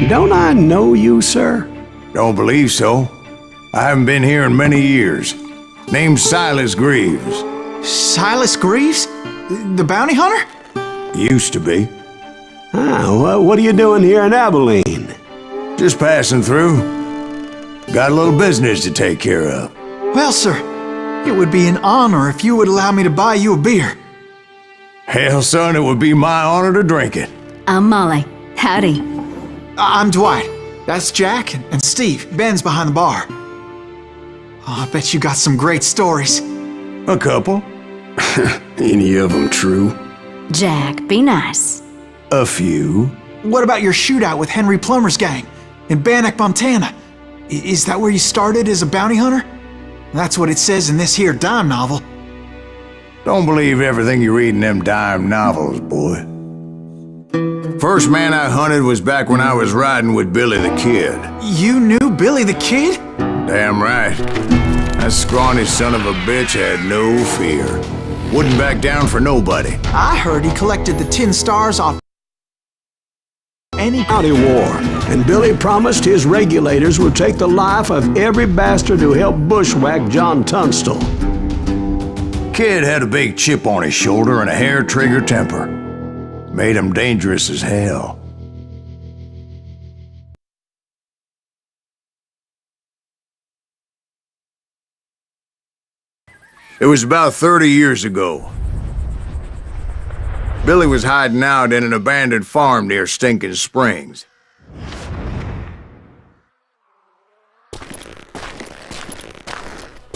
don't I know you, sir? Don't believe so. I haven't been here in many years. Name's Silas Greaves. Silas Greaves? The bounty hunter? Used to be. Well, what are you doing here in Abilene? Just passing through. Got a little business to take care of. Well, sir, it would be an honor if you would allow me to buy you a beer. Hell, son, it would be my honor to drink it. I'm Molly. Howdy. I'm Dwight. That's Jack and Steve. Ben's behind the bar. Oh, I bet you got some great stories. A couple. Any of them true? Jack, be nice. A few. What about your shootout with Henry Plummer's gang in Bannock, Montana? Is that where you started as a bounty hunter? That's what it says in this here dime novel. Don't believe everything you read in them dime novels, boy. First man I hunted was back when I was riding with Billy the Kid. You knew Billy the Kid? Damn right. That scrawny son of a bitch had no fear. Wouldn't back down for nobody. I heard he collected the 10 stars off any County war, and Billy promised his regulators would take the life of every bastard who helped bushwhack John Tunstall. Kid had a big chip on his shoulder and a hair-trigger temper. Made him dangerous as hell. It was about 30 years ago. Billy was hiding out in an abandoned farm near Stinking Springs.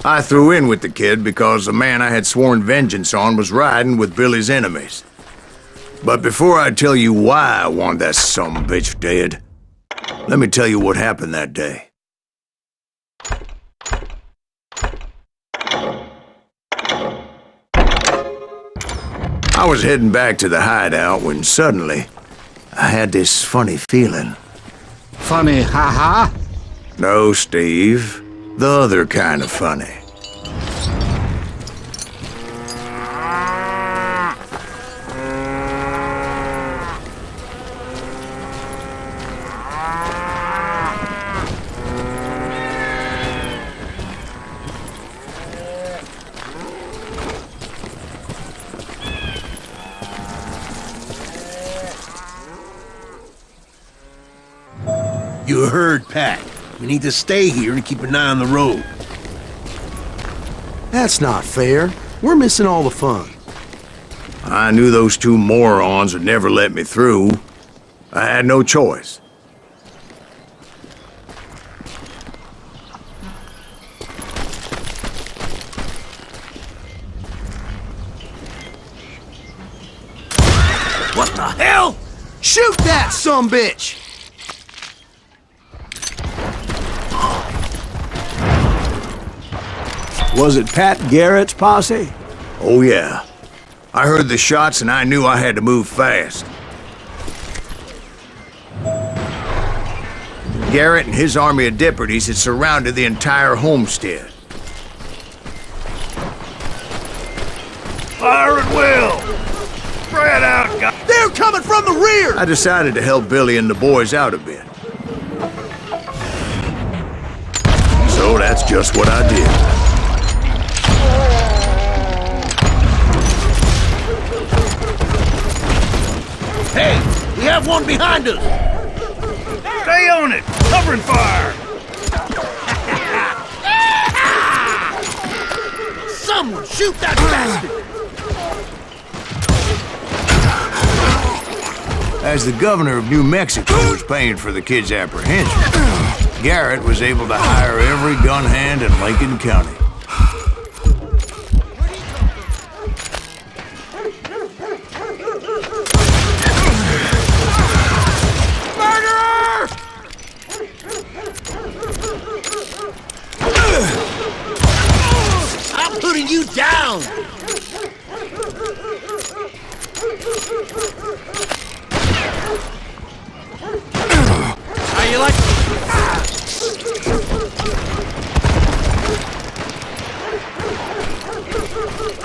I threw in with the kid because the man I had sworn vengeance on was riding with Billy's enemies. But before I tell you why I want that sumbitch dead, let me tell you what happened that day. I was heading back to the hideout when suddenly I had this funny feeling. Funny, ha-ha? No, Steve. The other kind of funny. You heard Pat. We need to stay here and keep an eye on the road. That's not fair. We're missing all the fun. I knew those two morons would never let me through. I had no choice. What the hell? Shoot that sumbitch! Was it Pat Garrett's posse? Oh yeah. I heard the shots and I knew I had to move fast. Garrett and his army of deputies had surrounded the entire homestead. Fire at will! Spread out, guys! They're coming from the rear! I decided to help Billy and the boys out a bit. So that's just what I did. Hey, we have one behind us! Stay on it! Covering fire! Someone shoot that bastard! As the governor of New Mexico was paying for the kid's apprehension, Garrett was able to hire every gun hand in Lincoln County. I'm putting you down! How you like?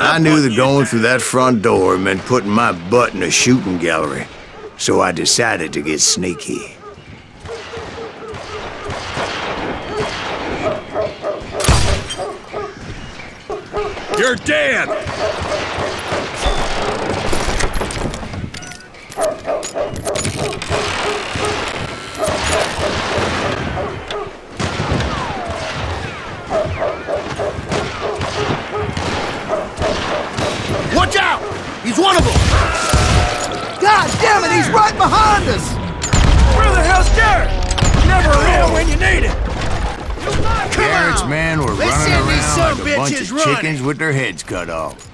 I knew that going through that front door meant putting my butt in a shooting gallery, so I decided to get sneaky. You're dead! Watch out! He's one of them! God damn it, he's right behind us! Where the hell's Garrett? Never around when you need it! Garrett's men were They running send these around like a bunch sumbitches of running. chickens with their heads cut off.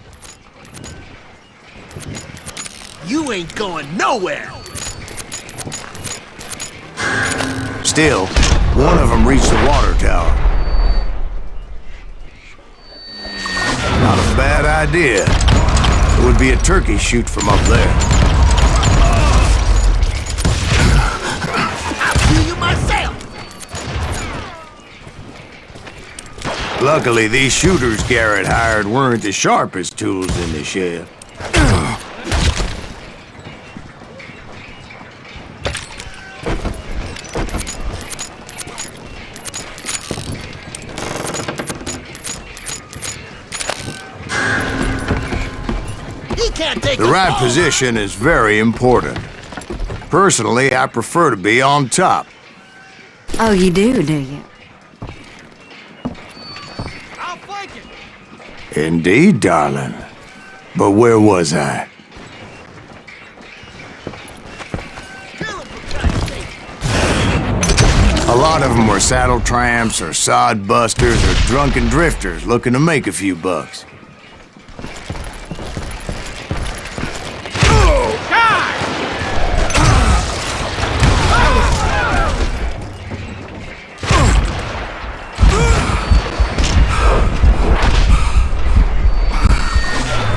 You ain't going nowhere! Still, one of them reached the water tower. Not a bad idea. It would be a turkey shoot from up there. I'll kill you myself! Luckily, these shooters Garrett hired weren't the sharpest tools in the shed. He can't take The us right all. position is very important. Personally, I prefer to be on top. Oh, you do you? I'll flank it! Indeed, darling. But where was I? Kill him, for Christ's sake! A lot of them were saddle tramps or sod busters or drunken drifters looking to make a few bucks.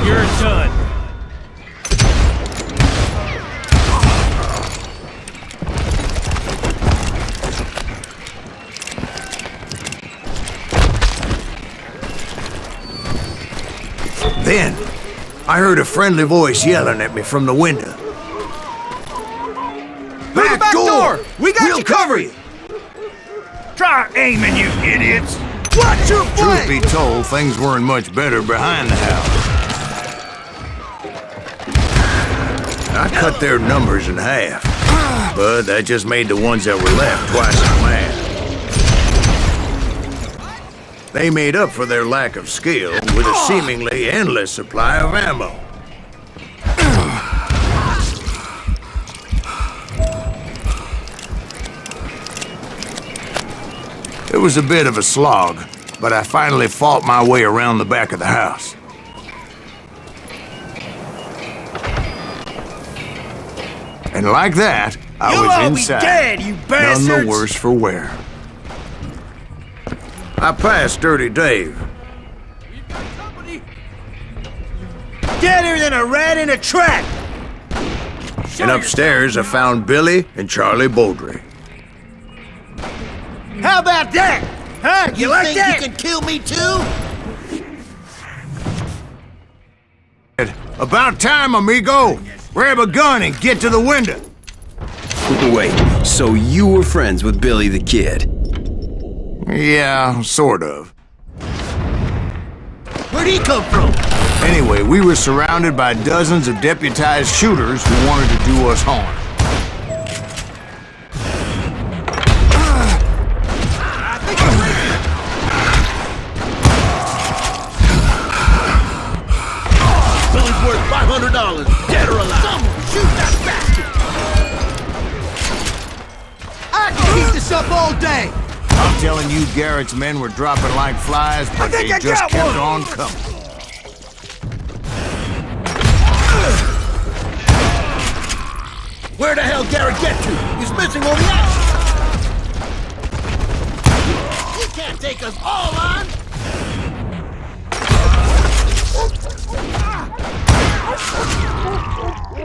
You're done. Then, I heard a friendly voice yelling at me from the window. Back door! We got We'll you cover you! Try aiming, you idiots! Watch your Truth flank! be told, things weren't much better behind the house. I cut their numbers in half, but that just made the ones that were left twice as mad. They made up for their lack of skill with a seemingly endless supply of ammo. It was a bit of a slog, but I finally fought my way around the back of the house. And like that, I You'll was all be inside. dead, you None bastards! the worse for wear. I passed Dirty Dave. Deader than a rat in a trap! And upstairs, I found Billy and Charlie Beaudry. How about that? Huh? You like Think that? you can kill me too? About time, amigo! Grab a gun and get to the window! Wait, so you were friends with Billy the Kid? Yeah, sort of. Where'd he come from? Anyway, we were surrounded by dozens of deputized shooters who wanted to do us harm. Billy's worth $500, dead or alive. Someone shoot that bastard! I can keep this up all day! I'm telling you, Garrett's men were dropping like flies, but they think I just got kept one. on coming. Where the hell Garrett get to? He's missing on the action! He can't take us all on!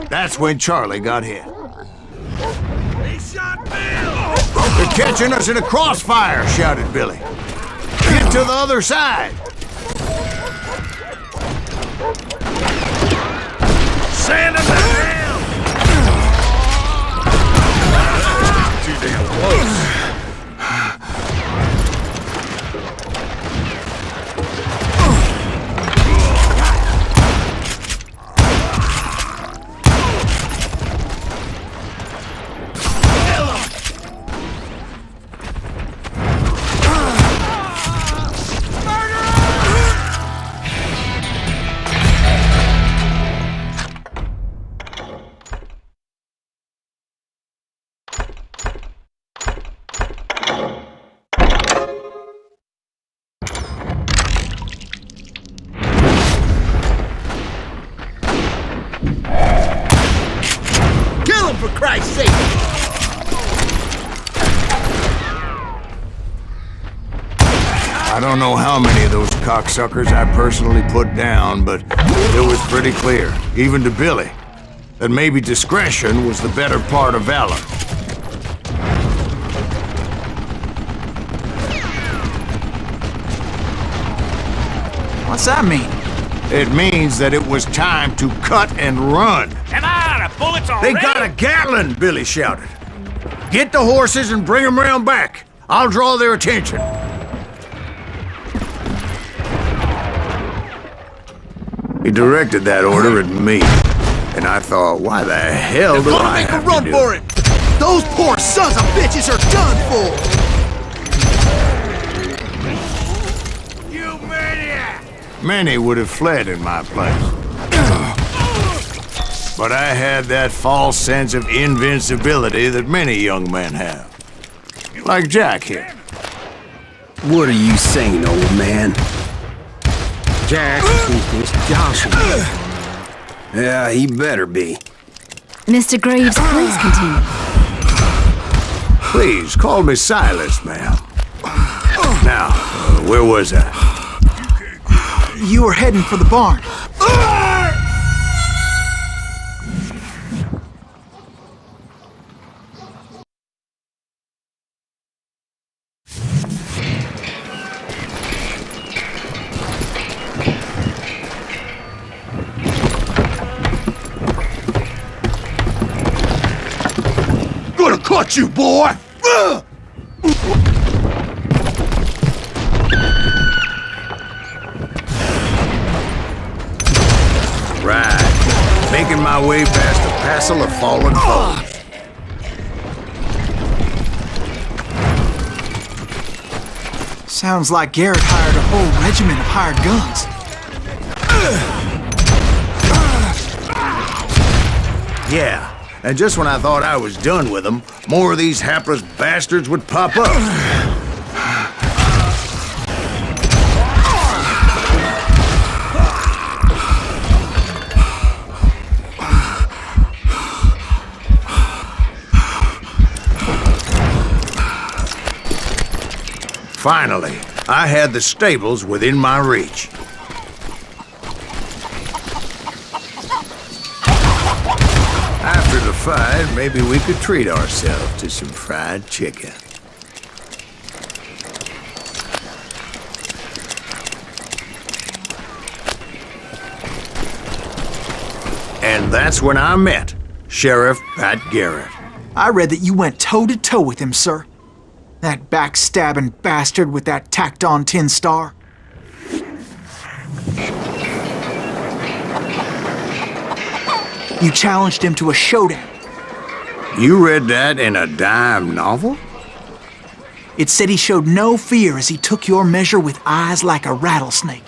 That's when Charlie got hit. He shot Bill! They're catching us in a crossfire, shouted Billy. Get to the other side. Sand him down! Too damn close. for Christ's sake! I don't know how many of those cocksuckers I personally put down, but it was pretty clear, even to Billy, that maybe discretion was the better part of valor. What's that mean? It means that it was time to cut and run. Am I out of bullets already? They got a Gatling, Billy shouted. Get the horses and bring them round back. I'll draw their attention. He directed that order at me, and I thought, why the hell do I make a have run to do for it! Those poor sons of bitches are done for! You maniac! Many would have fled in my place. But I had that false sense of invincibility that many young men have. Like Jack here. What are you saying, old man? Jack is Joshua. Yeah, he better be. Mr. Graves, please continue. Please, call me Silas, ma'am. Now, where was I? You were heading for the barn. Gonna cut you, boy! Right. Making my way past a passel of fallen foes. Sounds like Garrett hired a whole regiment of hired guns. Yeah. And just when I thought I was done with them, more of these hapless bastards would pop up. Finally, I had the stables within my reach. After the fight, maybe we could treat ourselves to some fried chicken. And that's when I met Sheriff Pat Garrett. I read that you went toe-to-toe with him, sir. That backstabbing bastard with that tacked-on tin star. You challenged him to a showdown. You read that in a dime novel? It said he showed no fear as he took your measure with eyes like a rattlesnake.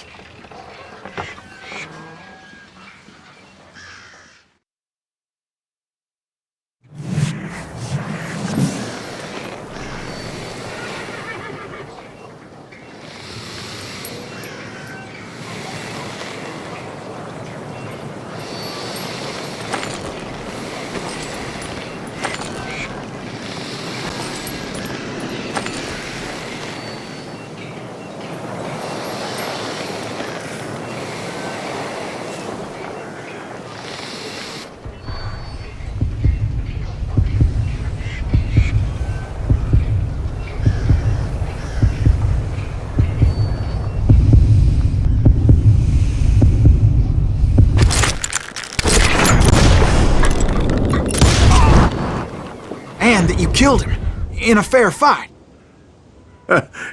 And that you killed him in a fair fight.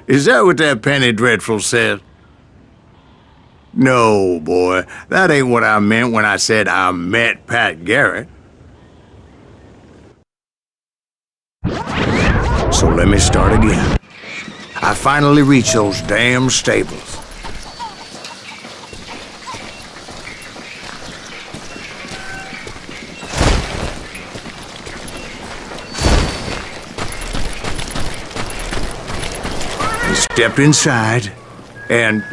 Is that what that penny dreadful said? No, boy. That ain't what I meant when I said I met Pat Garrett. So let me start again. I finally reached those damn stables. Stepped inside, and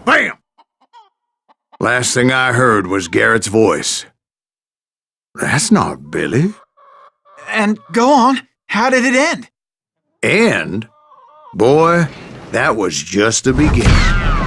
bam! Last thing I heard was Garrett's voice. That's not Billy. And go on, how did it end? And, boy, that was just the beginning.